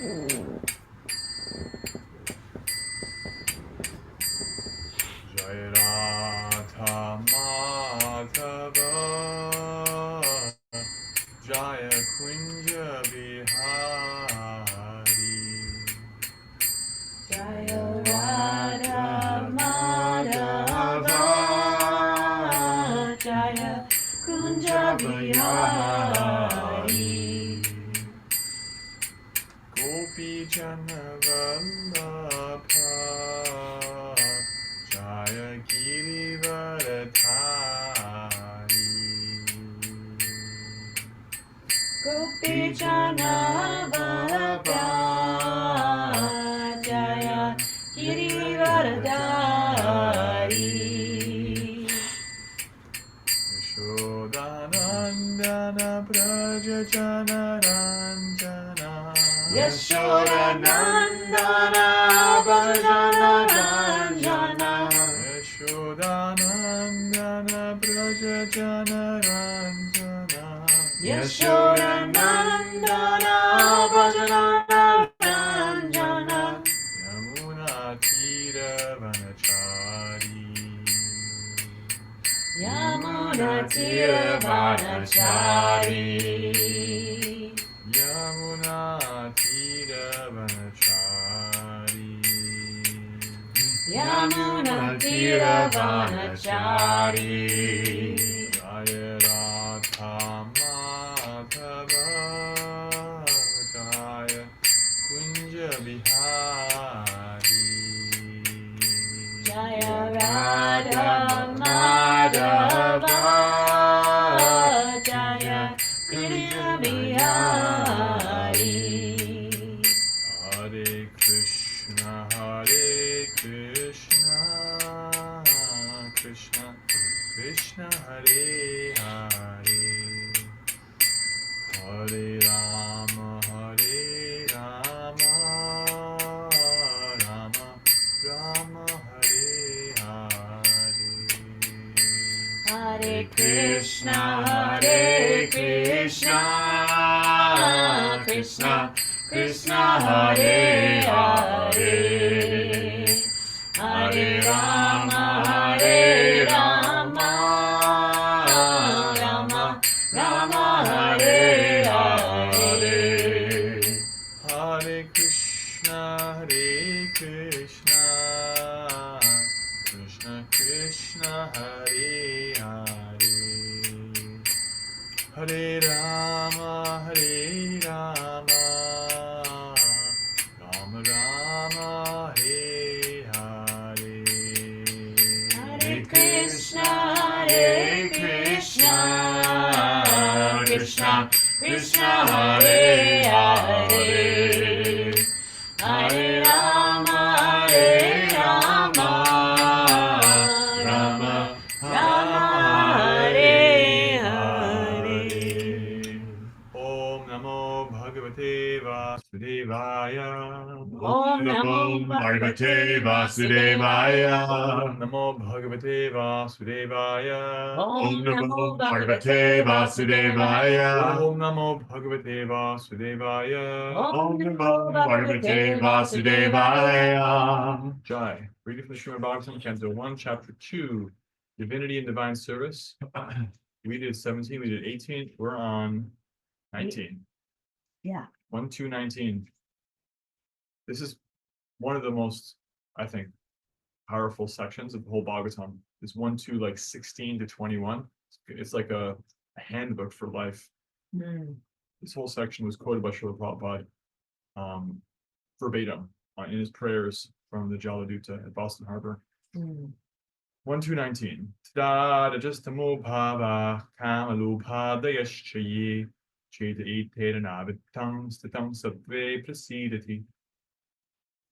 Jai Radha Madhava Jaya Kunja Bihari Jaya Radha Madhava Jaya Kunja Bihari Gopi Jana Vallabha Jaya Girivaradhari Gopi Jana Vallabha Jaya Girivaradhari Yashodanandana Braja Jana Ranjana Yashodanandana Bhajana Ranjana Yashodanandana Braja Jana Ranjana Yashodanandana Bhajana Ranjana Yamuna Tira Vanachari Yamuna Tira Vanachari Yamuna Tira Vanachari Yamuna Tira Vanachari Jaya Radha Madhava Jaya Kunja Bihari Jaya Radha Madhava Jaya Kunja Bihari Hare Krishna Krishna Krishna Hare Hare Hare Rama Rama Rama Hare Hare Hare Krishna Krishna Krishna Hare Hare Hare Rama Rama Rama Hare Hare Hare Krishna Krishna Krishna Hare Hare Hare Rama Rama Rama Hare Hare Hare Krishna Krishna Krishna Hare Hare Hare Rama Rama Rama Hare Hare Om Namo Bhagavate Vasudevaya Om Namo Bhagavate Vasudevaya. Om Namo Bhagavate Vasudevaya Om Namo Bhagavate Vasudevaya. Om Namo Bhagavate Vasudevaya Om Namo Bhagavate Vasudevaya. Jai. Reading from the Srimad Bhagavatam, Canto 1, Chapter 2, Divinity and Divine Service. We did 17, we did 18, we're on 19. Yeah. 1, 2, 19. This is one of the most, I think, powerful sections of the whole Bhagavatam. Is 1, 2, like 16 to 21. It's like a handbook for life. This whole section was quoted by Srila Prabhupada verbatim in his prayers from the Jaladuta at Boston Harbor. 1, 2, 19. Tada justamo bhava kamalupadayaschayi cheta iteranavitam stitam sabve prasidati.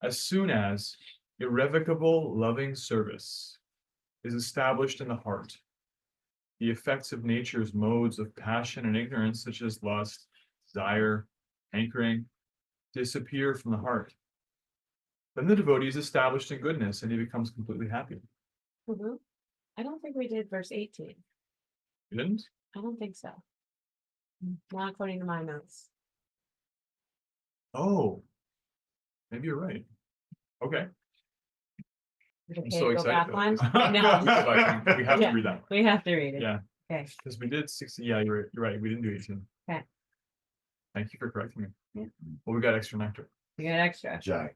As soon as irrevocable loving service is established in the heart, the effects of nature's modes of passion and ignorance, such as lust, desire, hankering, disappear from the heart. Then the devotee is established in goodness and he becomes completely happy. I don't think we did verse 18. You didn't? I don't think so. Not according to my notes. Oh, Maybe you're right. Okay. Is it I'm okay so to go back excited. one? No. No. We have to Yeah. read that one. We have to read it. Yeah, Okay. because we did 60. Yeah, you're right. We didn't do 18. Okay. Thank you for correcting me. Yeah. Well, we got extra nectar. We got extra. Jai.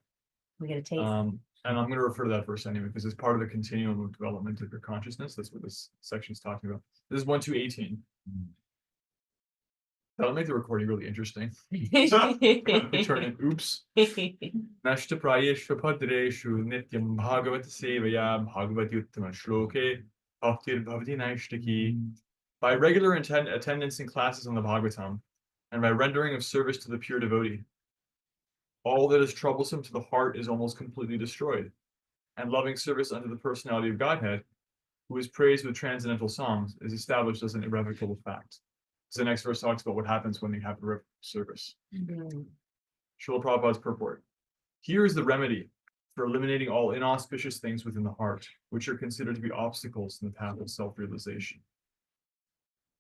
We get a taste. And I'm going to refer to that verse anyway, because it's part of the continuum of development of your consciousness. That's what this section is talking about. This is 1 to 18. That'll make the recording really interesting. Turn it. Oops. Nashta prayeshva padreshu nityam bhagavata sevaya bhagavati uttama shloke bhaktir bhavati naishtaki. By regular attendance in classes on the Bhagavatam, and by rendering of service to the pure devotee, all that is troublesome to the heart is almost completely destroyed, and loving service unto the personality of Godhead, who is praised with transcendental songs, is established as an irrevocable fact. So the next verse talks about what happens when you have a service. Mhm. Srila Prabhupada's purport. Here is the remedy for eliminating all inauspicious things within the heart, which are considered to be obstacles in the path of self-realization.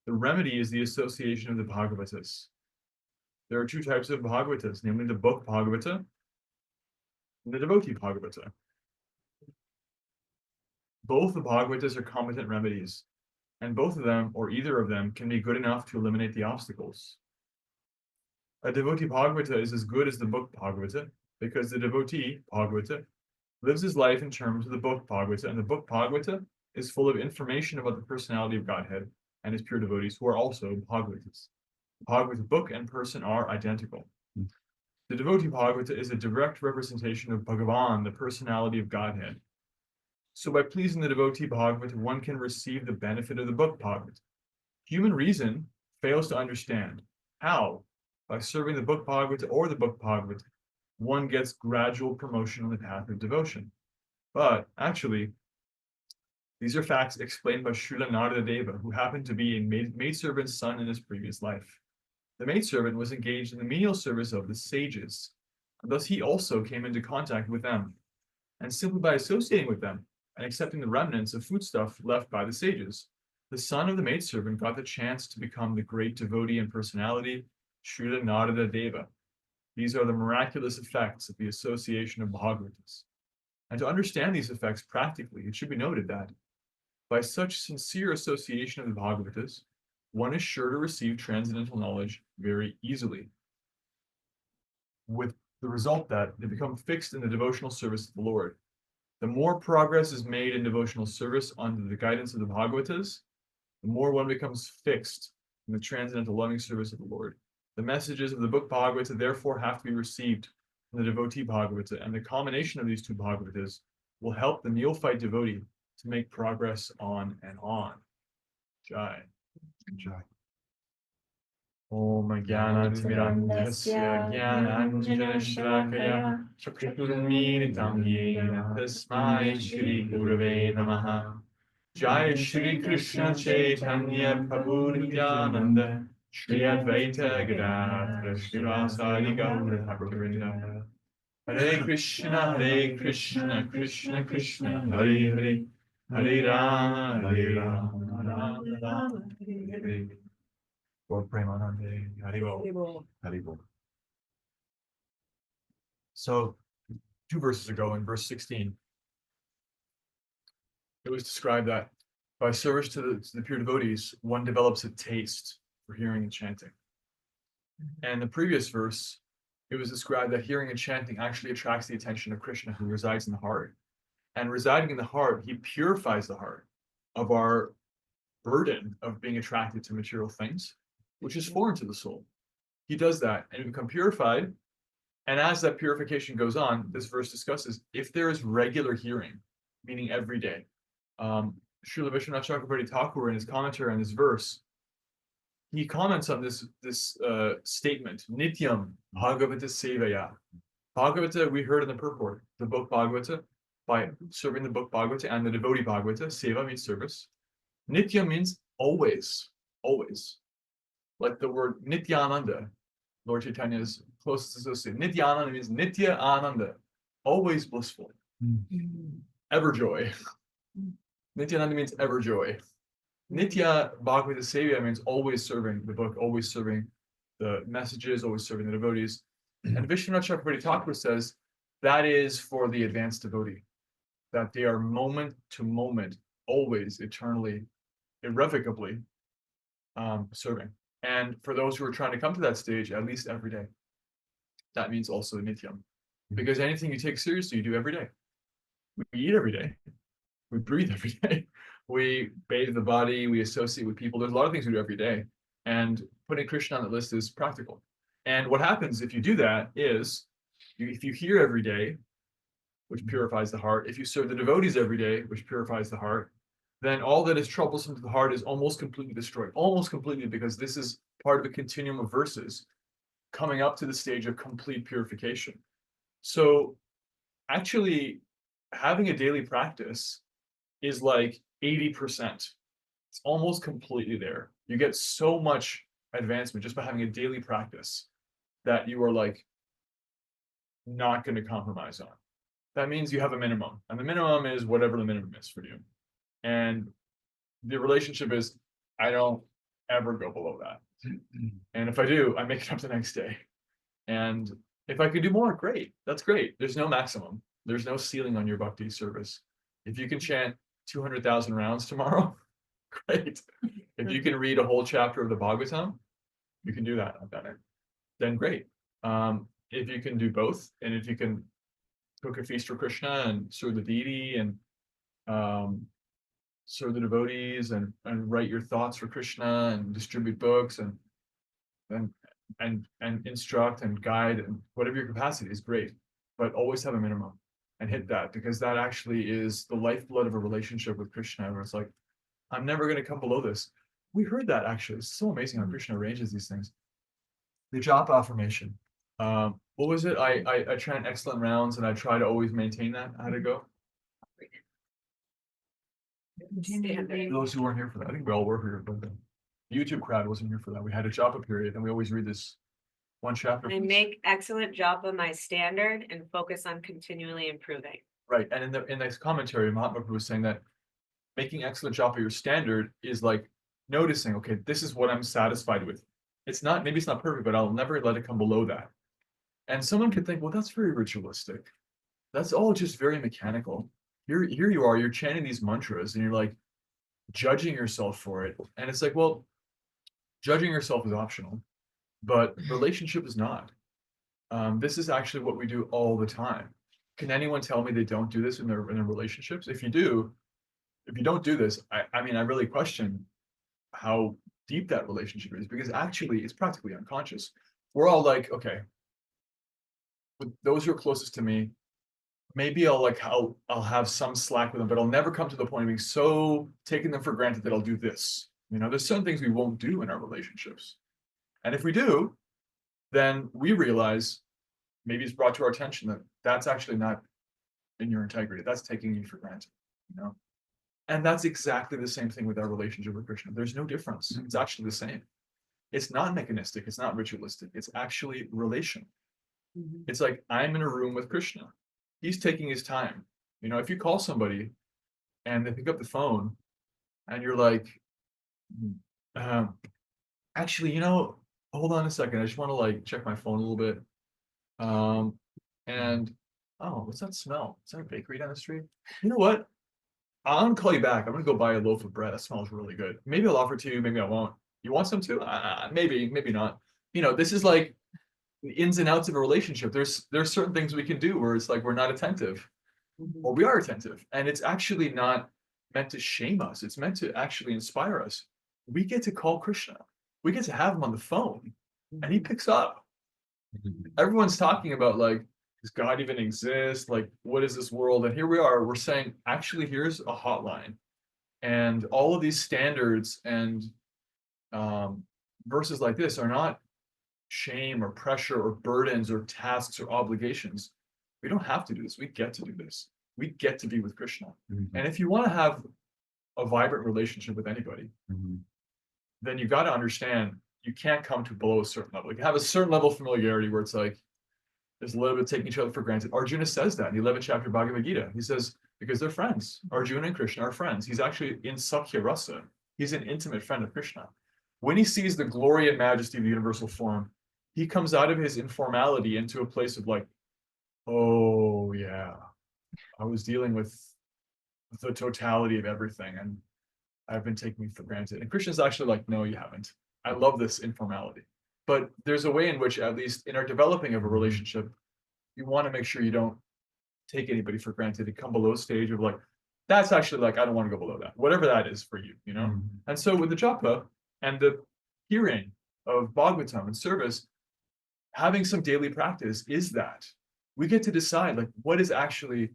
The remedy is the association of the Bhagavatas. There are 2 types of Bhagavatas, namely the book Bhagavata and the devotee Bhagavata. Both the Bhagavatas are competent remedies, and both of them, or either of them, can be good enough to eliminate the obstacles. A devotee Bhagavata is as good as the book Bhagavata, because the devotee Bhagavata lives his life in terms of the book Bhagavata, and the book Bhagavata is full of information about the personality of Godhead and his pure devotees, who are also Bhagavatas. The Bhagavata book and person are identical. The devotee Bhagavata is a direct representation of Bhagavan, the personality of Godhead. So by pleasing the devotee Bhagavata, one can receive the benefit of the book Bhagavata. Human reason fails to understand how, by serving the book Bhagavata or the book Bhagavata, one gets gradual promotion on the path of devotion. But actually, these are facts explained by Srila Narada Deva, who happened to be a maidservant's son in his previous life. The maidservant was engaged in the menial service of the sages, and thus he also came into contact with them. And simply by associating with them and accepting the remnants of foodstuff left by the sages, the son of the maidservant got the chance to become the great devotee and personality, Srila Narada Deva. These are the miraculous effects of the association of Bhagavatas. And to understand these effects practically, it should be noted that by such sincere association of the Bhagavatas, one is sure to receive transcendental knowledge very easily, with the result that they become fixed in the devotional service of the Lord. The more progress is made in devotional service under the guidance of the Bhagavatas, the more one becomes fixed in the transcendental loving service of the Lord. The messages of the book Bhagavata therefore have to be received from the devotee Bhagavata, and the combination of these 2 Bhagavatas will help the neophyte devotee to make progress on and on. Jai. Jai. Om Jnanatimirandhasya Jnananjanashlakaya Chakraturmilitam Yena Tasmai Shri Gurave Namaha. Jai Shri Krishna Chaitanya Prabhu Nityananda Shri Advaita Gadadhara Srivasadi Gaura Bhaktivinoda. Hare Krishna Krishna Krishna Hare Hare Hare Rama Rama Rama Hare Hare. Lord Premanande, Haribol. Haribol. So 2 verses ago in verse 16, it was described that by service to the pure devotees, one develops a taste for hearing and chanting. And the previous verse, it was described that hearing and chanting actually attracts the attention of Krishna, who resides in the heart. And residing in the heart, he purifies the heart of our burden of being attracted to material things, which is foreign to the soul. He does that and we become purified. And as that purification goes on, this verse discusses if there is regular hearing, meaning every day. Srila Vishwanath Chakrabarti Thakur in his commentary on this verse, he comments on this statement, Nityam Bhagavata Sevaya. Bhagavata, we heard in the purport, the book Bhagavata, by serving the book Bhagavata and the devotee Bhagavata. Seva means service. Nitya means always, always. Like the word Nityananda, Lord Chaitanya's closest associate. Nityananda means Nitya Ananda, always blissful, ever joy. Nityananda means ever joy. Nitya Bhagavata Sevya means always serving the book, always serving the messages, always serving the devotees. And Vishwanath Chakrabarti Thakur says that is for the advanced devotee, that they are moment to moment, always, eternally, irrevocably serving. And for those who are trying to come to that stage, at least every day. That means also nityam. Because anything you take seriously, you do every day. We eat every day. We breathe every day. We bathe the body. We associate with people. There's a lot of things we do every day. And putting Krishna on the list is practical. And what happens if you do that is, if you hear every day, which purifies the heart, if you serve the devotees every day, which purifies the heart, then all that is troublesome to the heart is almost completely destroyed. Almost completely, because this is part of a continuum of verses coming up to the stage of complete purification. So actually, having a daily practice is like 80%. It's almost completely there. You get so much advancement just by having a daily practice that you are like not going to compromise on. That means you have a minimum, and the minimum is whatever the minimum is for you. And the relationship is, I don't ever go below that. And if I do, I make it up the next day. And if I could do more, great. That's great. There's no maximum. There's no ceiling on your bhakti service. If you can chant 200,000 rounds tomorrow, great. If you can read a whole chapter of the Bhagavatam, you can do that. I've done it. Then great. If you can do both, and if you can cook a feast for Krishna and serve the deity and serve the devotees and write your thoughts for Krishna and distribute books and instruct and guide and whatever your capacity is, great. But always have a minimum and hit that, because that actually is the lifeblood of a relationship with Krishna, where it's like, I'm never going to come below this. We heard that actually. It's so amazing how Krishna arranges these things. The japa affirmation. What was it? I chant excellent rounds and I try to always maintain that. How'd it go? For those who weren't here for that, I think we all were here, but the YouTube crowd wasn't here for that. We had a japa period, and we always read this one chapter. I make excellent japa my standard and focus on continually improving. Right, and in this commentary, Mahatma Prabhu was saying that making excellent japa your standard is like noticing, okay, this is what I'm satisfied with. It's not, maybe it's not perfect, but I'll never let it come below that. And someone could think, well, that's very ritualistic. That's all just very mechanical. Here you are, you're chanting these mantras and you're like judging yourself for it. And it's like, well, judging yourself is optional, but relationship is not. This is actually what we do all the time. Can anyone tell me they don't do this in their relationships? If you don't do this, I mean, I really question how deep that relationship is, because actually it's practically unconscious. We're all like, okay, with those who are closest to me, maybe I'll have some slack with them, but I'll never come to the point of being so taking them for granted that I'll do this. You know, there's certain things we won't do in our relationships. And if we do, then we realize, maybe it's brought to our attention that that's actually not in your integrity. That's taking you for granted, you know? And that's exactly the same thing with our relationship with Krishna. There's no difference. It's actually the same. It's not mechanistic. It's not ritualistic. It's actually relational. It's like, I'm in a room with Krishna. He's taking his time. You know, if you call somebody and they pick up the phone and you're like, actually, you know, hold on a second. I just want to like check my phone a little bit. And oh, what's that smell? Is that a bakery down the street? You know what? I'm gonna call you back. I'm gonna go buy a loaf of bread. That smells really good. Maybe I'll offer it to you. Maybe I won't. You want some too? Maybe, maybe not. You know, this is like the ins and outs of a relationship. There's certain things we can do where it's like we're not attentive, or we are attentive, and it's actually not meant to shame us. It's meant to actually inspire us. We get to call Krishna. We get to have him on the phone, and he picks up. Everyone's talking about like, does God even exist? Like, what is this world? And here we are, we're saying, actually, here's a hotline. And all of these standards and verses like this are not shame or pressure or burdens or tasks or obligations. We don't have to do this. We get to do this. We get to be with Krishna. And if you want to have a vibrant relationship with anybody, then you got to understand you can't come to below a certain level. You can have a certain level of familiarity where it's like, there's a little bit taking each other for granted. Arjuna says that in the 11th chapter of Bhagavad Gita. He says, because they're friends. Arjuna and Krishna are friends. He's actually in Sakhya Rasa. He's an intimate friend of Krishna. When he sees the glory and majesty of the universal form, he comes out of his informality into a place of like Oh, yeah. I was dealing with the totality of everything, and I've been taking it for granted. And Christian's actually like, no, you haven't. I love this informality. But there's a way in which, at least in our developing of a relationship, you want to make sure you don't take anybody for granted and come below stage of like, that's actually like, I don't want to go below that, whatever that is for you, you know? And so with the japa and the hearing of Bhagavatam and service, having some daily practice is that we get to decide like what is actually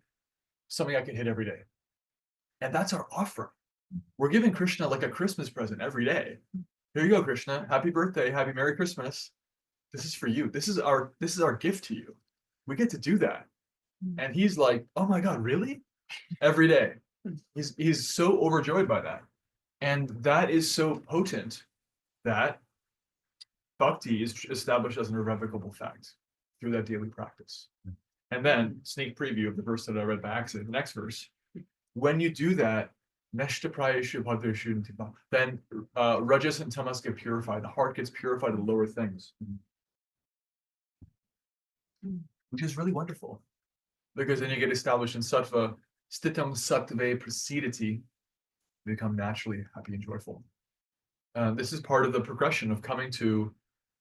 something I can hit every day. And that's our offering. We're giving Krishna like a Christmas present every day. Here you go, Krishna. Happy birthday. Happy Merry Christmas. This is for you. This is our gift to you. We get to do that. And he's like, oh my God, really? Every day. He's so overjoyed by that. And that is so potent that bhakti is established as an irrevocable fact through that daily practice. And then, sneak preview of the verse that I read by accident, the next verse. When you do that, then rajas and tamas get purified. The heart gets purified of the lower things, which is really wonderful, because then you get established in sattva, stitam sattve prasidati, become naturally happy and joyful. This is part of the progression of coming to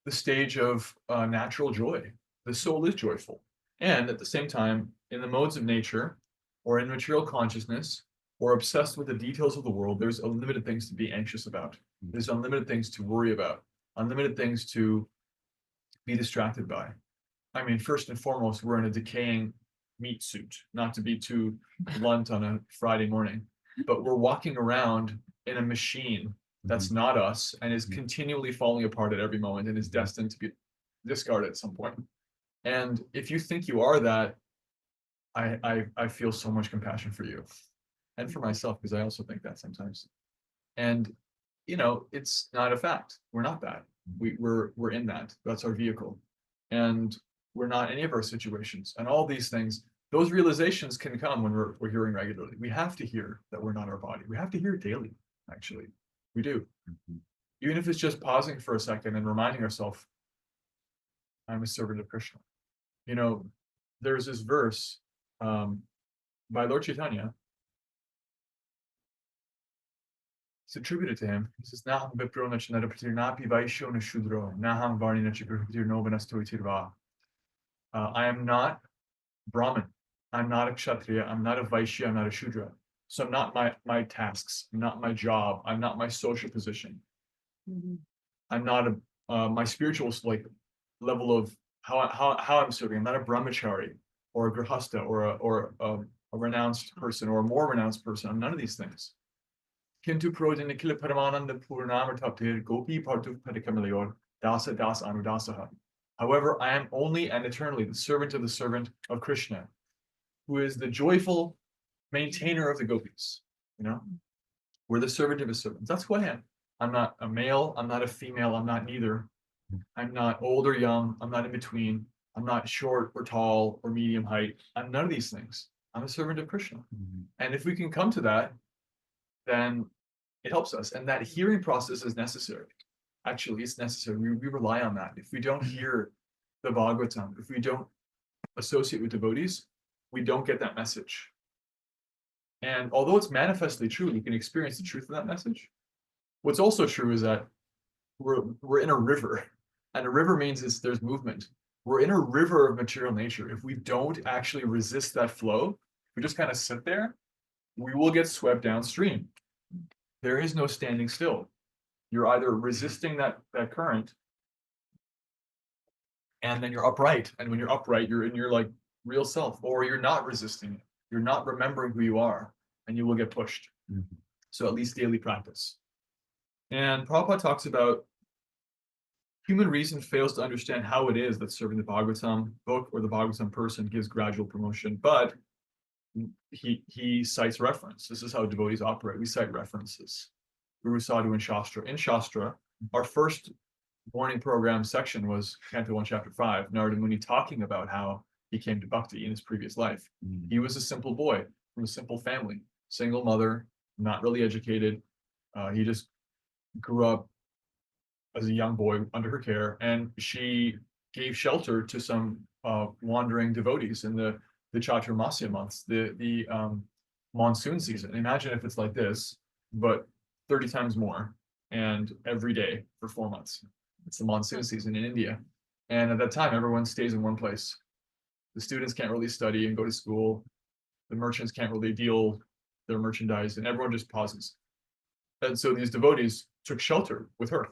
the stage of natural joy. The soul is joyful, and at the same time, in the modes of nature, or in material consciousness, or obsessed with the details of the world, there's unlimited things to be anxious about. There's unlimited things to worry about, unlimited things to be distracted by. I mean, first and foremost, we're in a decaying meat suit, not to be too blunt on a Friday morning, but we're walking around in a machine that's not us and is continually falling apart at every moment and is destined to be discarded at some point. And if you think you are that, I feel so much compassion for you and for myself, because I also think that sometimes. And you know, it's not a fact. We're not that. We're in that. That's our vehicle. And we're not any of our situations. And all these things, those realizations can come when we're hearing regularly. We have to hear that we're not our body. We have to hear it daily, actually. We do. Even if it's just pausing for a second and reminding ourselves, I'm a servant of Krishna. You know, there's this verse by Lord Chaitanya. It's attributed to him. He says, Naham vipro nachanarapatir napi vaishyo na shudro, naham varni nachakarapatir novanastoi. I am not Brahmin. I'm not a Kshatriya. I'm not a Vaishya. I'm not a Shudra. So I'm not my tasks. I'm not my job. I'm not my social position. I'm not my spiritual like level of how I'm serving. I'm not a brahmachari or a grihasta or a renounced person or a more renounced person. I'm none of these things. Kintu prodin nikila paramananda purnamar gopi partu padikamayor dasa das anudasaha. However, I am only and eternally the servant of Krishna, who is the joyful maintainer of the gopis. You know, we're the servant of his servants. That's who I am. I'm not a male. I'm not a female. I'm not neither. I'm not old or young. I'm not in between. I'm not short or tall or medium height. I'm none of these things. I'm a servant of Krishna. And if we can come to that, then it helps us. And that hearing process is necessary. Actually, it's necessary. We rely on that. If we don't hear the Bhagavatam, if we don't associate with devotees, we don't get that message. And although it's manifestly true, we can experience the truth of that message. What's also true is that we're in a river, and a river means there's movement. We're in a river of material nature. If we don't actually resist that flow, we just kind of sit there, we will get swept downstream. There is no standing still. You're either resisting that current, and then you're upright. And when you're upright, you're in your like real self, or you're not resisting it. You're not remembering who you are, and you will get pushed. So at least daily practice. And Prabhupada talks about human reason fails to understand how it is that serving the Bhagavatam book or the Bhagavatam person gives gradual promotion, but he cites reference. This is how devotees operate. We cite references. Guru Sadhu and Shastra. In Shastra, our first morning program section was Canto 1, Chapter 5, Narada Muni talking about how he came to bhakti in his previous life. He was a simple boy from a simple family, single mother, not really educated. He just grew up as a young boy under her care, and she gave shelter to some wandering devotees in the Chaturmasya months, the monsoon season. Imagine if it's like this, but 30 times more and every day for 4 months. It's the monsoon season in India. And at that time, everyone stays in one place. The students can't really study and go to school. The merchants can't really deal their merchandise, and everyone just pauses. And so these devotees took shelter with her.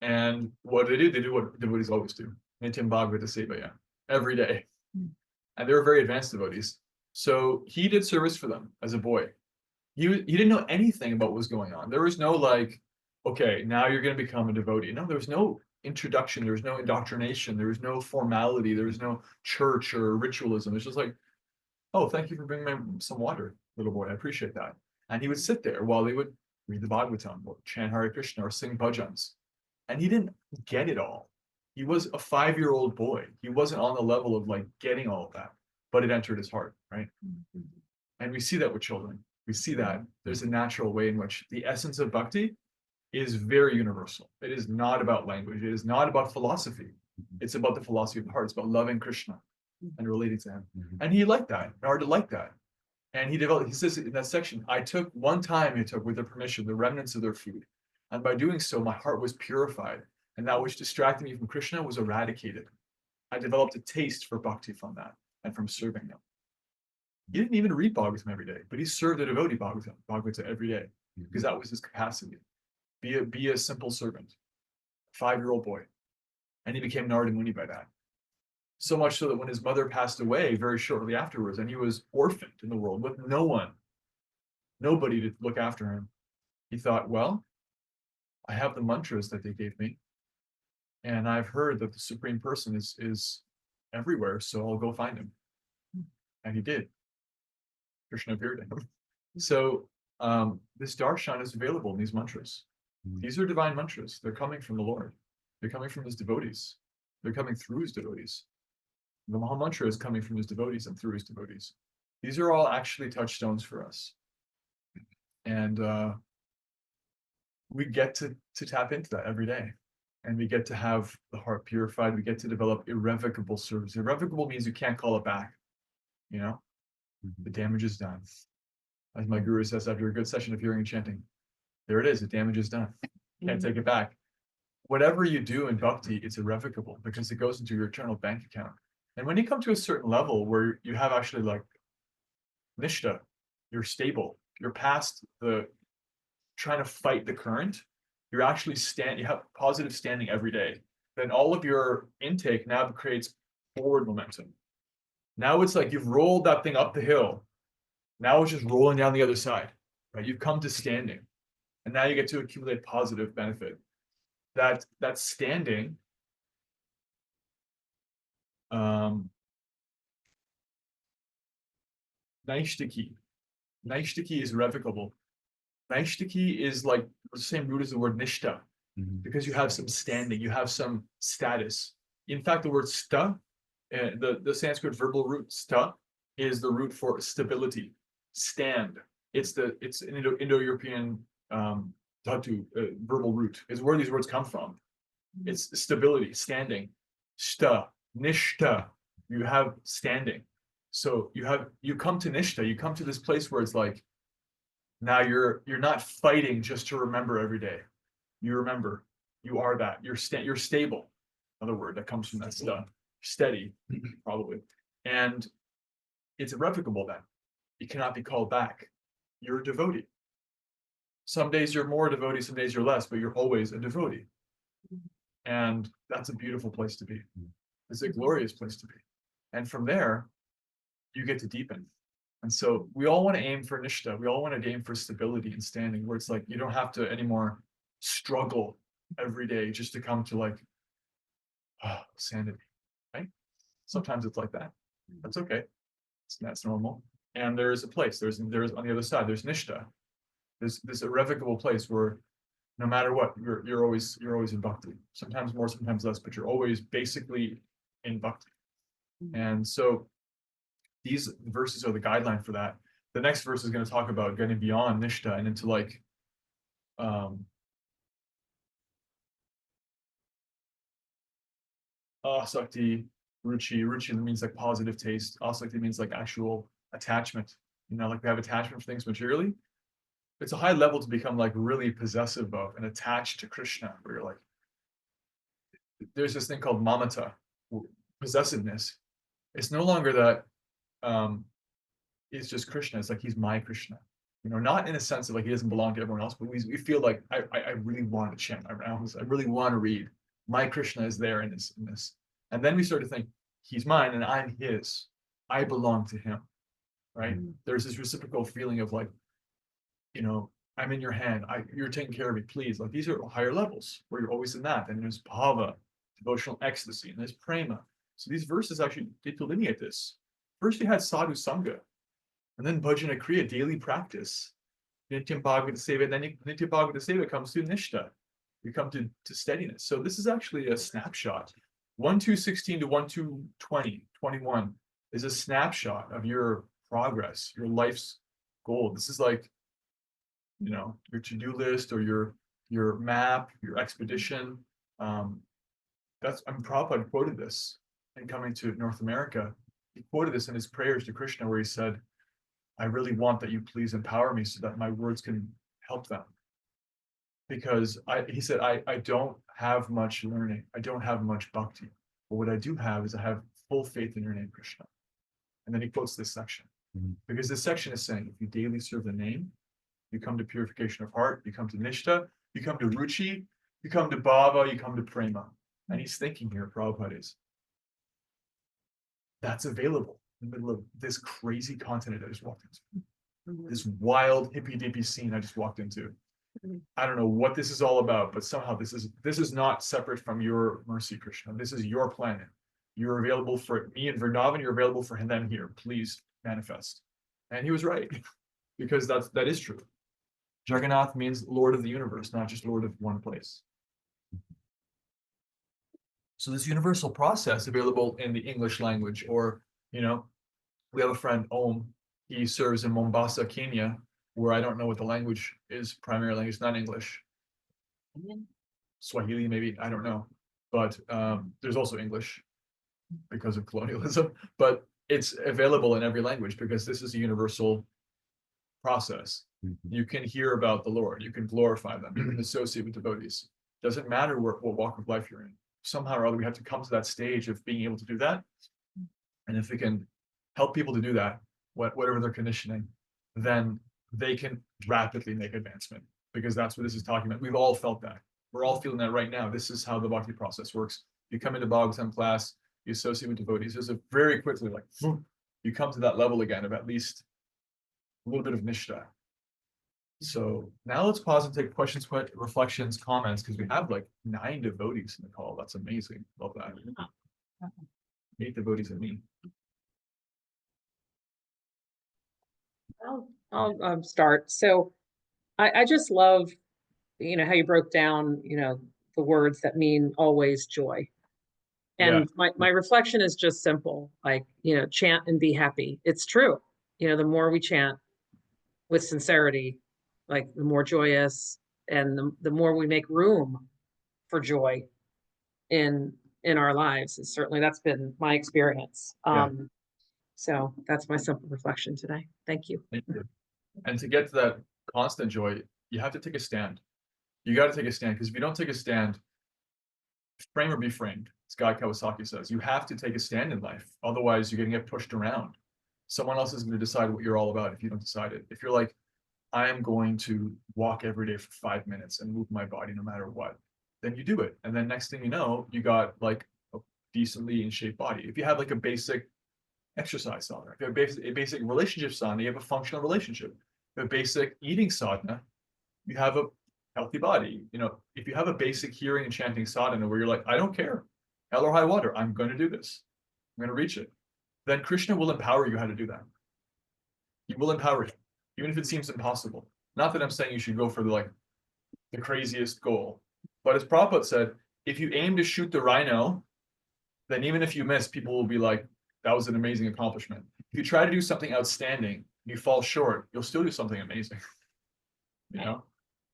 And what they do what devotees always do. Nityam Bhagavata Sevaya, every day. And they were very advanced devotees. So he did service for them as a boy. He didn't know anything about what was going on. There was no like, okay, now you're going to become a devotee. No, there was no introduction. There was no indoctrination. There was no formality. There was no church or ritualism. It's just like, oh, thank you for bringing me some water, little boy. I appreciate that. And he would sit there while they would read the Bhagavatam or chant Hare Krishna or sing bhajans. And he didn't get it all. He was a 5-year-old boy. He wasn't on the level of like getting all of that, but it entered his heart, right? And we see that with children. We see that there's a natural way in which the essence of bhakti is very universal. It is not about language. It is not about philosophy. It's about the philosophy of the heart. It's about loving Krishna and relating to him. And he liked that, Narada liked that. And he says in that section, I took with their permission, the remnants of their food. And by doing so, my heart was purified. And that which distracted me from Krishna was eradicated. I developed a taste for bhakti from that and from serving them. He didn't even read Bhagavatam every day, but he served a devotee Bhagavata every day because that was his capacity. Be a simple servant, 5-year-old boy. And he became Narada Muni by that. So much so that when his mother passed away very shortly afterwards, and he was orphaned in the world with nobody to look after him, he thought, well, I have the mantras that they gave me, and I've heard that the Supreme Person is everywhere, so I'll go find him. And he did. Krishna appeared to him. So this darshan is available in these mantras. These are divine mantras. They're coming from the Lord. They're coming from his devotees. They're coming through his devotees. The Maha Mantra is coming from his devotees and through his devotees. These are all actually touchstones for us. And we get to tap into that every day. And we get to have the heart purified. We get to develop irrevocable service. Irrevocable means you can't call it back. You know, the damage is done. As my guru says after a good session of hearing and chanting, there it is, the damage is done. Can't take it back. Whatever you do in bhakti, it's irrevocable because it goes into your eternal bank account. And when you come to a certain level where you have actually like nishta, you're stable, you're past the trying to fight the current, you're actually you have positive standing every day. Then all of your intake now creates forward momentum. Now it's like you've rolled that thing up the hill. Now it's just rolling down the other side, right? You've come to standing. And now you get to accumulate positive benefit. That standing Naishtaki. Naishtaki is revocable. Naishtaki is like the same root as the word nishta, because you have some standing, you have some status. In fact, the word sta, the Sanskrit verbal root sta, is the root for stability, stand. It's an Indo-European dhatu, verbal root. Is where these words come from. It's stability, standing. Sta, nishta. You have standing. So you come to nishta. You come to this place where it's like, now you're not fighting just to remember every day. You remember. You are that. You're stable. Another word that comes from that stuff. Steady, probably. And it's irrevocable then. You cannot be called back. You're a devotee. Some days you're more a devotee, some days you're less, but you're always a devotee. And that's a beautiful place to be. It's a glorious place to be. And from there, you get to deepen. And so we all want to aim for nishta. We all want to aim for stability and standing, where it's like you don't have to anymore struggle every day just to come to like sanity, right? Sometimes it's like that. That's okay. That's normal. And there's a place. There's on the other side. There's nishta. There's this irrevocable place where no matter what, you're always in bhakti. Sometimes more, sometimes less, but you're always basically in bhakti. And so these verses are the guideline for that. The next verse is going to talk about getting beyond nishta and into like asakti, ruchi. Ruchi means like positive taste. Asakti means like actual attachment. You know, like we have attachment for things materially. It's a high level to become like really possessive of and attached to Krishna, where you're like, there's this thing called mamata, possessiveness. It's no longer that it's just Krishna. It's like he's my Krishna. You know, not in a sense of like he doesn't belong to everyone else, but we feel like I really want to chant my rounds. I really want to read. My Krishna is there in this. And then we start to think, he's mine and I'm his. I belong to him. Right? There's this reciprocal feeling of like, you know, I'm in your hand. You're taking care of me, please. Like these are higher levels where you're always in that. And there's bhava, devotional ecstasy, and there's prema. So these verses actually they delineate this. First you had sadhu sangha, and then bhajana kriya, daily practice. Nityam bhagavata seva, then Nityam bhagavata seva comes to nishta. You come to steadiness. So this is actually a snapshot. 1-2-16 to 1-2-20, 21 is a snapshot of your progress, your life's goal. This is like, you know, your to-do list or your map, your expedition. Prabhupada quoted this in coming to North America. He quoted this in his prayers to Krishna, where he said, I really want that you please empower me so that my words can help them. Because he said, I don't have much learning. I don't have much bhakti. But what I do have is I have full faith in your name, Krishna. And then he quotes this section. Because this section is saying, if you daily serve the name, you come to purification of heart, you come to nishta, you come to ruchi, you come to bhava, you come to prema. And he's thinking here, Prabhupada is, that's available in the middle of this crazy continent I just walked into. This wild hippy-dippy scene I just walked into. I don't know what this is all about, but somehow this is not separate from your mercy, Krishna. This is your planet. You're available for me in Vrindavan, you're available for them here. Please manifest. And he was right, because that is true. Jagannath means Lord of the universe, not just Lord of one place. So this universal process available in the English language, or, you know, we have a friend, Om, he serves in Mombasa, Kenya, where I don't know what the language is primarily. It's not English. Swahili, maybe, I don't know. But there's also English because of colonialism, but it's available in every language because this is a universal process. You can hear about the Lord, you can glorify them, you can associate with devotees. Doesn't matter what walk of life you're in. Somehow or other, we have to come to that stage of being able to do that. And if we can help people to do that, whatever their conditioning, then they can rapidly make advancement, because that's what this is talking about. We've all felt that. We're all feeling that right now. This is how the bhakti process works. You come into Bhagavatam class, you associate with devotees. There's a very quickly, like, you come to that level again of at least a little bit of nishta. So now let's pause and take questions, reflections, comments, because we have like 9 devotees in the call. That's amazing. Love that. 8 devotees and me. I'll start. So I just love, how you broke down, the words that mean always joy. And my reflection is just simple, like, chant and be happy. It's true. The more we chant with sincerity, like the more joyous, and the more we make room for joy in our lives. And certainly that's been my experience. So that's my simple reflection today. Thank you. Thank you. And to get to that constant joy, you have to take a stand. You got to take a stand, because if you don't take a stand, frame or be framed, as Guy Kawasaki says, you have to take a stand in life. Otherwise, you're going to get pushed around. Someone else is going to decide what you're all about if you don't decide it. If you're like, I am going to walk every day for 5 minutes and move my body no matter what, then you do it. And then next thing you know, you got like a decently in shape body. If you have like a basic exercise sadhana, if you have a basic relationship sadhana, you have a functional relationship. If you have a basic eating sadhana, you have a healthy body. If you have a basic hearing and chanting sadhana where you're like, I don't care, hell or high water, I'm going to do this, I'm going to reach it, then Krishna will empower you how to do that. He will empower you, even if it seems impossible. Not that I'm saying you should go for the craziest goal, but as Prabhupada said, if you aim to shoot the rhino, then even if you miss, people will be like, that was an amazing accomplishment. If you try to do something outstanding, you fall short, you'll still do something amazing.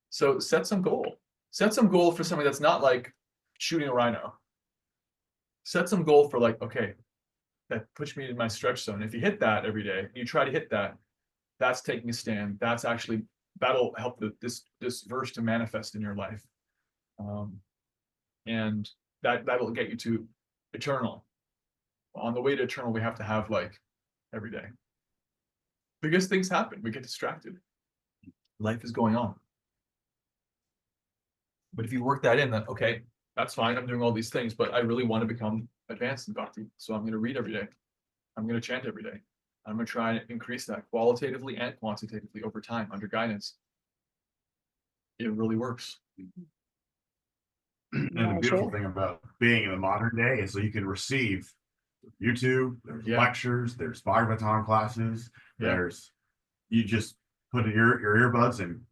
So set some goal. Set some goal for something that's not like shooting a rhino. set some goal for like, okay, that puts me in my stretch zone. If you hit that every day, you try to hit that, that's taking a stand. That's actually, that'll help this verse to manifest in your life. And that'll get you to eternal. On the way to eternal, we have to have like every day. Because things happen, we get distracted. Life is going on. But if you work that in, then okay, that's fine. I'm doing all these things, but I really want to become advanced in bhakti. So I'm going to read every day. I'm going to chant every day. I'm going to try and increase that qualitatively and quantitatively over time under guidance. It really works. And the beautiful thing about being in the modern day is so you can receive YouTube, there's Yeah. lectures, there's Bhagavatam classes, Yeah. there's, you just put in your earbuds and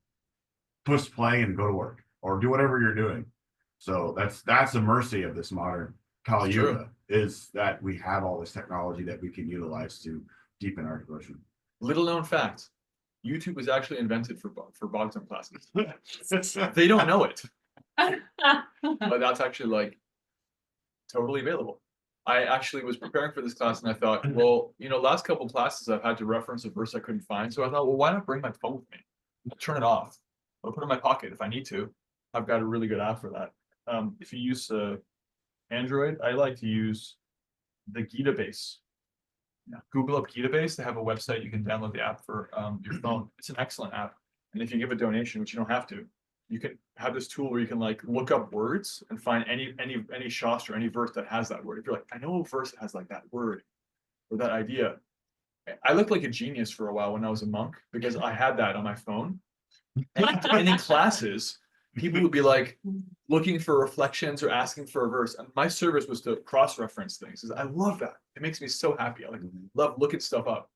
push play and go to work or do whatever you're doing. So that's the mercy of this modern Kali It's true. Yuga, is that we have all this technology that we can utilize to deepen our devotion. Little known fact, YouTube was actually invented for Bhagavatam classes. They don't know it, but that's actually like totally available. I actually was preparing for this class and I thought, well, last couple classes I've had to reference a verse I couldn't find. So I thought, well, why not bring my phone with me? I'll turn it off. I'll put it in my pocket if I need to. I've got a really good app for that. If you use Android, I like to use the Gita Base. Google up Gita Base. They have a website. You can download the app for your phone. It's an excellent app. And if you give a donation, which you don't have to, you can have this tool where you can like look up words and find any shastra, any verse that has that word. If you're like, I know a verse that has like that word or that idea. I looked like a genius for a while when I was a monk because I had that on my phone. And in classes, people would be like looking for reflections or asking for a verse. And my service was to cross-reference things. I love that. It makes me so happy. I love looking stuff up.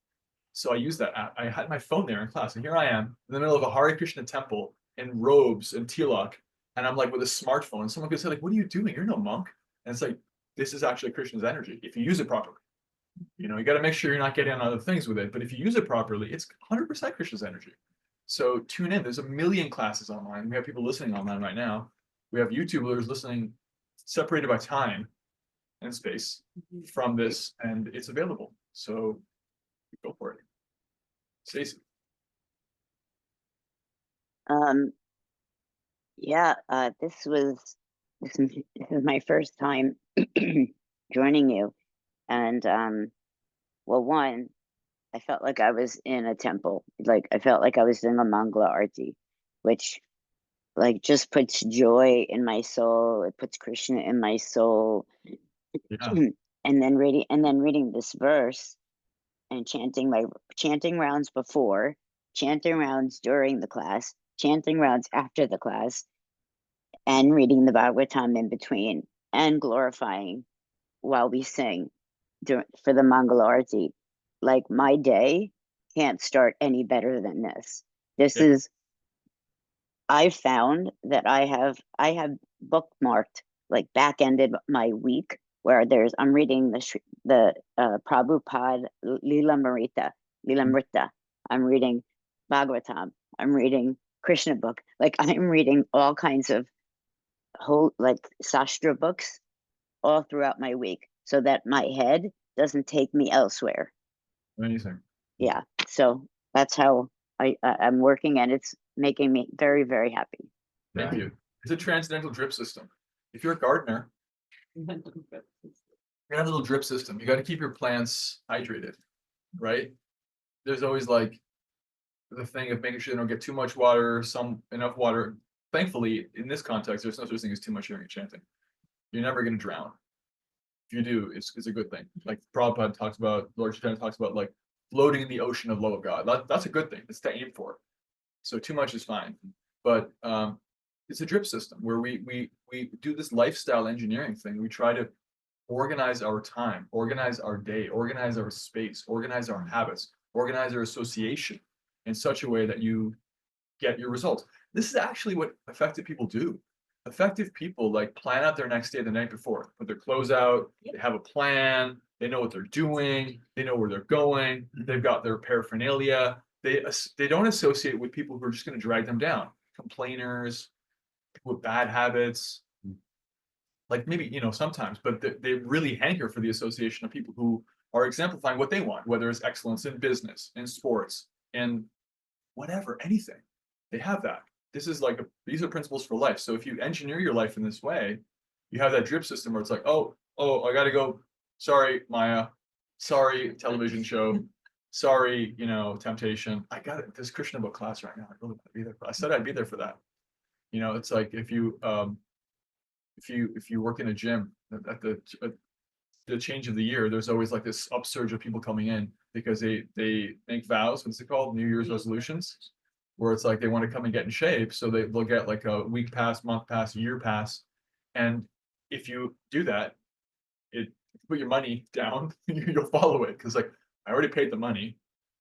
So I use that app. I had my phone there in class, and here I am in the middle of a Hare Krishna temple in robes and tilak, and I'm like with a smartphone. And someone could say, like, what are you doing? You're no monk. And it's like, this is actually Krishna's energy if you use it properly. You got to make sure you're not getting on other things with it. But if you use it properly, it's 100% Krishna's energy. So tune in. There's a million classes online. We have people listening online right now. We have YouTubers listening, separated by time and space from this, and it's available. So go for it. Stacey. Yeah, this is my first time joining you. And well, one, I felt like I was in a temple. Like I felt like I was in a Mangala Arti, which like just puts joy in my soul. It puts Krishna in my soul. Yeah. And then reading this verse and chanting rounds before, chanting rounds during the class, chanting rounds after the class, and reading the Bhagavatam in between, and glorifying while we sing for the Mangala Arati. Like my day can't start any better than this. This Yeah. is, I found that I have bookmarked, like back-ended my week where I'm reading the Prabhupada Lila Mrita. I'm reading Bhagavatam. I'm reading Krishna book. Like I'm reading all kinds of whole like Sastra books all throughout my week so that my head doesn't take me elsewhere. Amazing. Yeah. So that's how I'm working, and it's making me very, very happy. Thank you. It's a transcendental drip system. If you're a gardener, you're gonna have a little drip system. You got to keep your plants hydrated, right? There's always like the thing of making sure they don't get too much water, enough water. Thankfully, in this context, there's no such thing as too much hearing and chanting. You're never going to drown. If you do, it's a good thing. Like Prabhupada talks about, Lord Chaitanya talks about, like floating in the ocean of love of God. That's a good thing. That's to aim for. So too much is fine. But it's a drip system where we do this lifestyle engineering thing. We try to organize our time, organize our day, organize our space, organize our habits, organize our association in such a way that you get your results. This is actually what effective people do. Effective people like plan out their next day the night before, put their clothes out, they have a plan, they know what they're doing, they know where they're going, they've got their paraphernalia. They don't associate with people who are just going to drag them down, complainers, people with bad habits. like maybe, sometimes, but they really hanker for the association of people who are exemplifying what they want, whether it's excellence in business, in sports, in whatever, anything. They have that. This is like, these are principles for life. So if you engineer your life in this way, you have that drip system where it's like, oh, I gotta go. Sorry, Maya. Sorry, television show. Sorry, temptation. I got it. This Krishna book class right now. I really want to be there. I said I'd be there for that. It's like if you work in a gym at the change of the year, there's always like this upsurge of people coming in because they make vows. What's it called? New Year's resolutions, where it's like they want to come and get in shape. So they'll get like a week pass, month pass, year pass. And if you do that, put your money down, you'll follow it. Cause like, I already paid the money.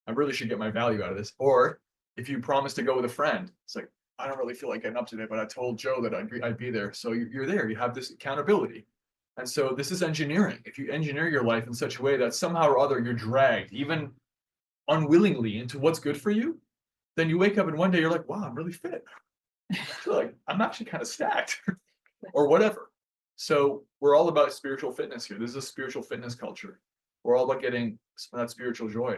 I really should get my value out of this. Or if you promise to go with a friend, it's like, I don't really feel like getting up today, but I told Joe that I'd be there. So you're there, you have this accountability. And so this is engineering. If you engineer your life in such a way that somehow or other you're dragged, even unwillingly, into what's good for you, then you wake up and one day you're like, wow, I'm really fit. Like, I'm actually kind of stacked or whatever. So we're all about spiritual fitness here. This is a spiritual fitness culture. We're all about getting that spiritual joy.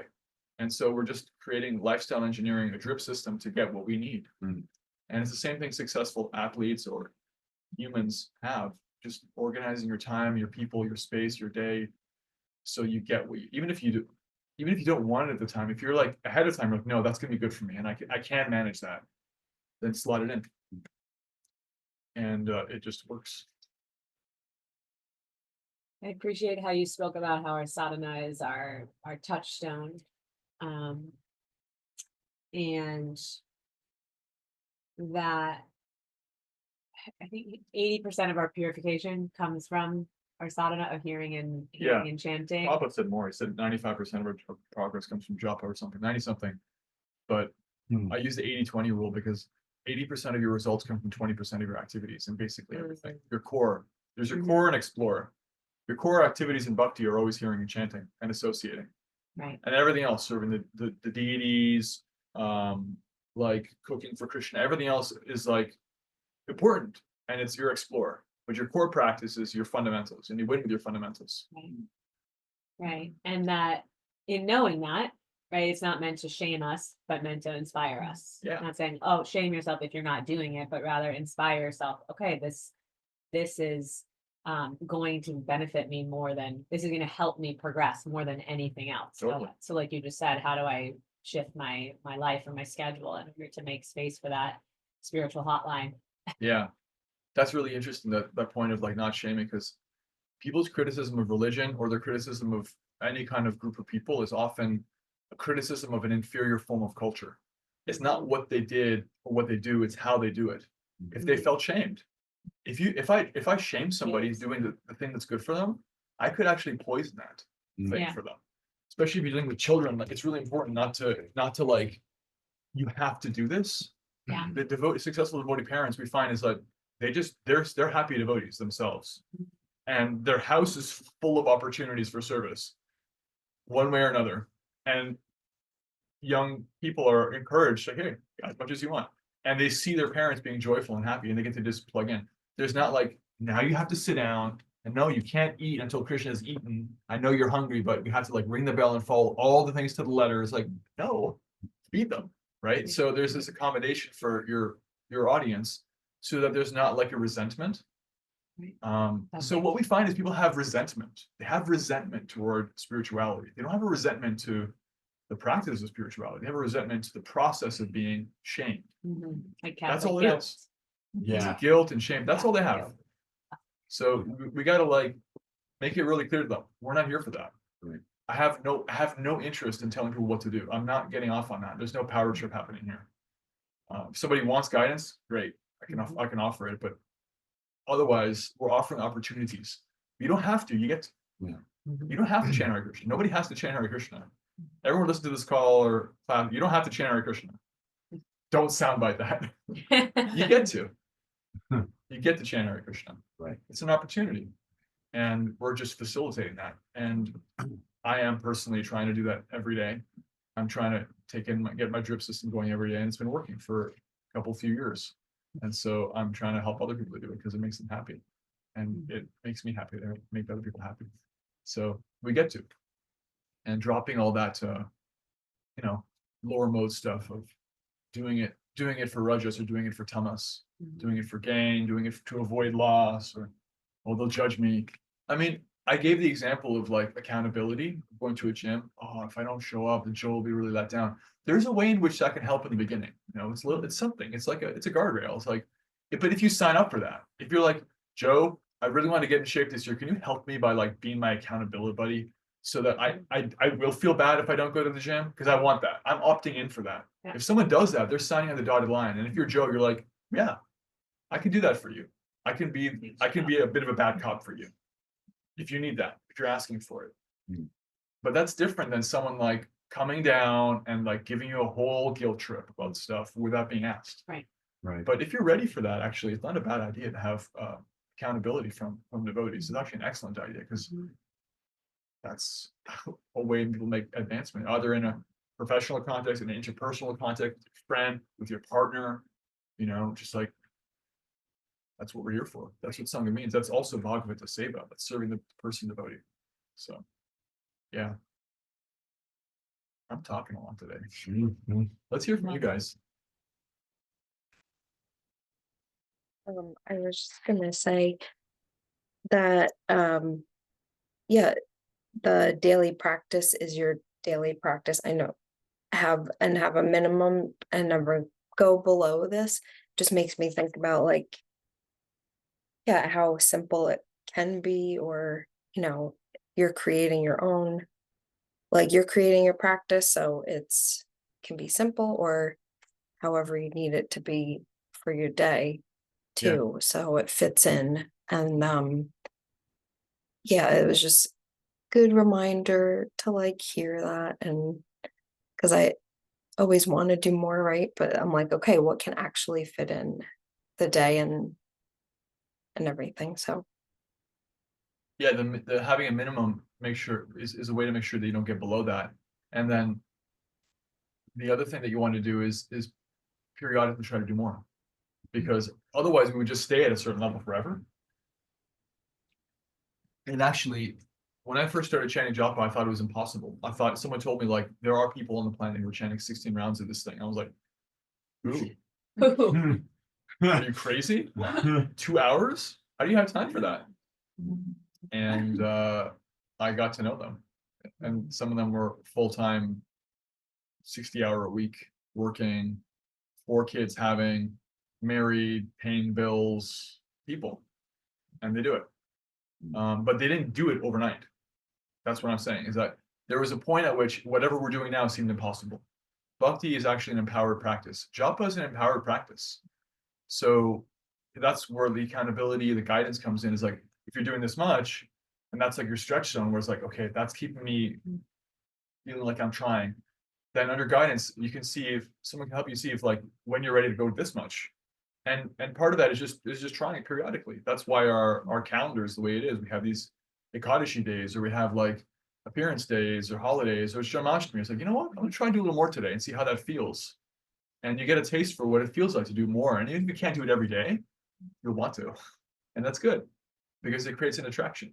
And so we're just creating lifestyle engineering, a drip system to get what we need. Mm. And it's the same thing successful athletes or humans have, just organizing your time, your people, your space, your day. So you get what even if you don't want it at the time, if you're like ahead of time, like, no, that's gonna be good for me. And I can manage that, then slot it in. And it just works. I appreciate how you spoke about how our sadhana is our touchstone. And that I think 80% of our purification comes from our sadhana of hearing and chanting. Papa said more. He said 95% of our progress comes from japa or something, 90 something. But I use the 80-20 rule because 80% of your results come from 20% of your activities and basically everything. Your core, there's your core and explore. Your core activities in bhakti are always hearing and chanting and associating. Right. And everything else, serving the deities, like cooking for Krishna, everything else is like important and it's your explore. But your core practice is your fundamentals and you win with your fundamentals. Right. And that in knowing that, right, it's not meant to shame us, but meant to inspire us. Yeah. Not saying, oh, shame yourself if you're not doing it, but rather inspire yourself. Okay, this is going to benefit me more than, this is going to help me progress more than anything else. Totally. So like you just said, how do I shift my life or my schedule in order to make space for that spiritual hotline? Yeah. That's really interesting, that point of like not shaming, because people's criticism of religion or their criticism of any kind of group of people is often a criticism of an inferior form of culture. It's not what they did or what they do, it's how they do it. If they felt shamed, if I shame somebody doing the thing that's good for them, I could actually poison that thing Yeah. for them. Especially if you're dealing with children, like it's really important not to like, you have to do this. Yeah. The successful devotee parents we find is that they're happy devotees themselves. And their house is full of opportunities for service, one way or another. And young people are encouraged, like, hey, as much as you want. And they see their parents being joyful and happy and they get to just plug in. There's not like, now you have to sit down and no, you can't eat until Krishna has eaten. I know you're hungry, but you have to like ring the bell and follow all the things to the letter. It's like, no, feed them, right? So there's this accommodation for your audience so that there's not like a resentment. So what we find is people have resentment. They have resentment toward spirituality. They don't have a resentment to the practice of spirituality. They have a resentment to the process of being shamed. Like That's Catholic all it guilt. is. Yeah. It's guilt and shame. That's Yeah, all they have. guilt. So we got to like make it really clear to them. We're not here for that. Right. I have no interest in telling people what to do. I'm not getting off on that. There's no power trip happening here. If somebody wants guidance, great. I can offer it, but otherwise we're offering opportunities. You don't have to. You get to. You don't have to chant Hare Krishna. Nobody has to chant Hare Krishna. Everyone listen to this call or class. You don't have to chant Hare Krishna. Don't soundbite that. You get to. You get to chant Hare Krishna. Right. It's an opportunity. And we're just facilitating that. And I am personally trying to do that every day. I'm trying to get my drip system going every day. And it's been working for a few years. And so I'm trying to help other people do it because it makes them happy. And it makes me happy, to make other people happy. So we get to. And dropping all that, lower mode stuff of doing it for Rajas, or doing it for tamas, doing it for gain, doing it to avoid loss, or, oh, they'll judge me. I mean, I gave the example of like accountability, going to a gym. Oh, if I don't show up, then Joe will be really let down. There's a way in which that can help in the beginning. It's something. It's like it's a guardrail. It's like, but if you sign up for that, if you're like, Joe, I really want to get in shape this year. Can you help me by like being my accountability buddy, so that I will feel bad if I don't go to the gym, because I want that. I'm opting in for that. Yeah. If someone does that, they're signing on the dotted line. And if you're Joe, you're like, yeah, I can do that for you. I can be a bit of a bad cop for you, if you need that, if you're asking for it. Mm. But that's different than someone like coming down and like giving you a whole guilt trip about stuff without being asked. Right. But if you're ready for that, actually, it's not a bad idea to have accountability from devotees. It's actually an excellent idea, because that's a way people make advancement, either in a professional context, in an interpersonal context, with your friend, with your partner, just like, that's what we're here for. That's what Sangha means. That's also Bhagavata Seva. That's serving the person devotee. So, yeah. I'm talking a lot today. Mhm. Let's hear from you guys. I was just gonna say that, yeah, the daily practice is your daily practice. I know have a minimum and never go below this just makes me think about like, yeah, how simple it can be, or, you're creating your own, like you're creating your practice, so it's can be simple or however you need it to be for your day Yeah. too, so it fits in. And yeah, it was just good reminder to like hear that, and because I always want to do more, right? But I'm like, okay, what can actually fit in the day and everything. So Yeah, the having a minimum, make sure is a way to make sure that you don't get below that. And then the other thing that you want to do is periodically try to do more, because otherwise we would just stay at a certain level forever. And actually, when I first started chanting japa, I thought it was impossible. I thought, someone told me like, there are people on the planet who are chanting 16 rounds of this thing. I was like, ooh, are you crazy? 2 hours? How do you have time for that? And I got to know them, and some of them were full-time, 60-hour a week working, 4 kids having, married, paying bills people, and they do it. But they didn't do it overnight. That's what I'm saying, is that there was a point at which whatever we're doing now seemed impossible. Bhakti is actually an empowered practice. Japa is an empowered practice. So that's where the accountability, the guidance comes in, is like, if you're doing this much, and that's like your stretch zone, where it's like, okay, that's keeping me feeling like I'm trying. Then under guidance, you can see if someone can help you see if like when you're ready to go this much. And part of that is just trying it periodically. That's why our calendar is the way it is. We have these Ekadashi days, or we have like appearance days or holidays or Janmashtami. It's like, you know what? I'm gonna try and do a little more today and see how that feels. And you get a taste for what it feels like to do more. And even if you can't do it every day, you'll want to. And that's good, because it creates an attraction.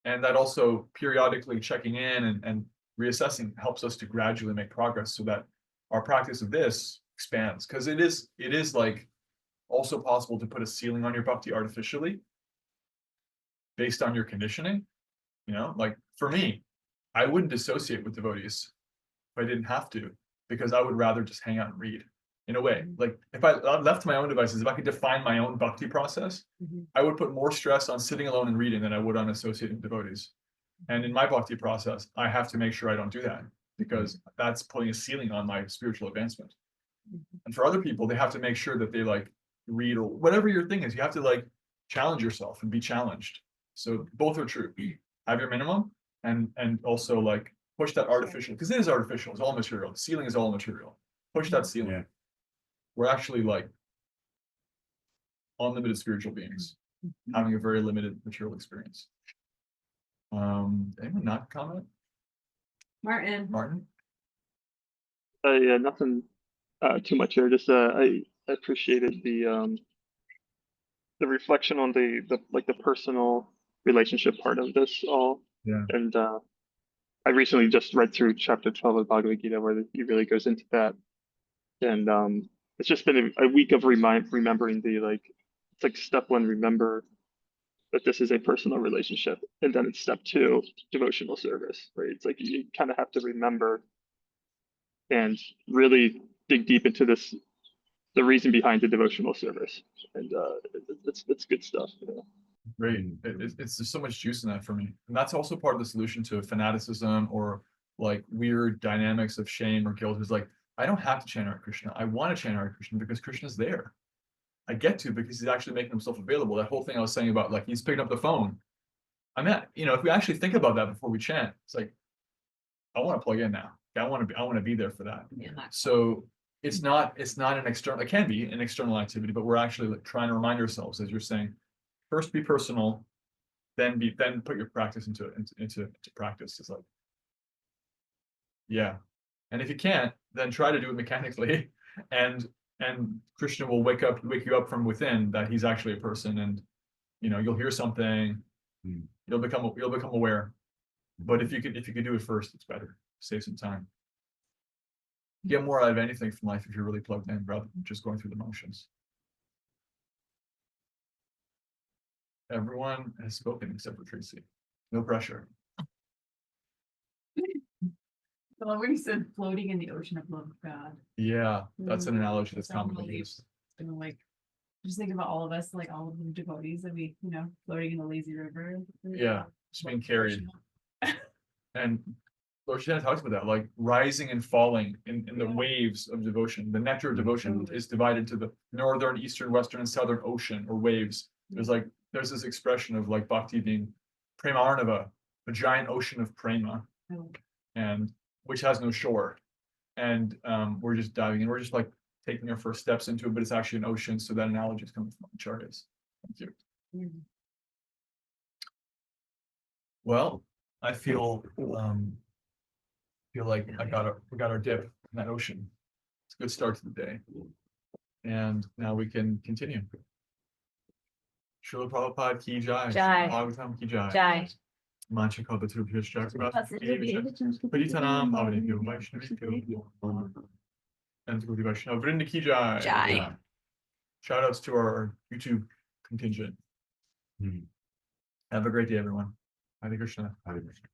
And that also periodically checking in and reassessing helps us to gradually make progress, so that our practice of this expands. Because it is like also possible to put a ceiling on your bhakti artificially based on your conditioning. Like for me, I wouldn't associate with devotees if I didn't have to, because I would rather just hang out and read. In a way, like if I left to my own devices, if I could define my own bhakti process, I would put more stress on sitting alone and reading than I would on associating with devotees. And in my bhakti process, I have to make sure I don't do that, because that's putting a ceiling on my spiritual advancement. And for other people, they have to make sure that they like read, or whatever your thing is, you have to like challenge yourself and be challenged. So both are true. Have your minimum, and also like push that artificial, because it is artificial. It's all material. The ceiling is all material. Push that ceiling. Yeah. We're actually like unlimited spiritual beings having a very limited material experience. Anyone not comment? Martin. Martin? Yeah, nothing too much here. Just I appreciated the reflection on the personal relationship part of this all. Yeah. And I recently just read through chapter 12 of Bhagavad Gita where he really goes into that. And it's just been a week of remembering it's like step one, remember that this is a personal relationship. And then it's step two, devotional service, right? It's like you kind of have to remember and really dig deep into the reason behind the devotional service. And it's good stuff. You know? Great. It's there's so much juice in that for me. And that's also part of the solution to fanaticism or like weird dynamics of shame or guilt is like, I don't have to chant Hare Krishna. I want to chant Hare Krishna because Krishna's there. I get to because he's actually making himself available. That whole thing I was saying about like he's picking up the phone. I mean, if we actually think about that before we chant, it's like, I want to plug in now. I want to be there for that. Yeah, that's- So it's not an external, it can be an external activity, but we're actually like trying to remind ourselves, as you're saying, first be personal, then put your practice into practice. It's like, yeah. And if you can't, then try to do it mechanically. And Krishna will wake you up from within that he's actually a person, and you'll hear something, you'll become aware. But if you could do it first, it's better. Save some time. Get more out of anything from life if you're really plugged in rather than just going through the motions. Everyone has spoken except for Tracy. No pressure. Well, when you said floating in the ocean of love of God, Yeah, that's an analogy that's That sounds commonly really- used. and like, just think about all of us, like all of the devotees that we, floating in the lazy river. Yeah, just being carried. And Lord Chaitanya talks about that, like rising and falling in the waves of devotion. The nectar of devotion is divided to the northern, eastern, western, and southern ocean or waves. There's this expression of like bhakti being prema arnava, a giant ocean of prema, and which has no shore. And we're just diving in. We're just like taking our first steps into it, but it's actually an ocean. So that analogy is coming from acharyas. Thank you. Well, I feel like we got our dip in that ocean. It's a good start to the day. And now we can continue. Srila Prabhupada ki jai. Jai. Bhagavatam ki jai. Jai. Mancha Kalpatarubyascha Paritanam Bhavanebhyo Vaishnavibhyo and Gaudiya Vaishnava Vrinda ki jai. Jai. Shout outs to our YouTube contingent. Have a great day, everyone. Hare Krishna. Hare Krishna.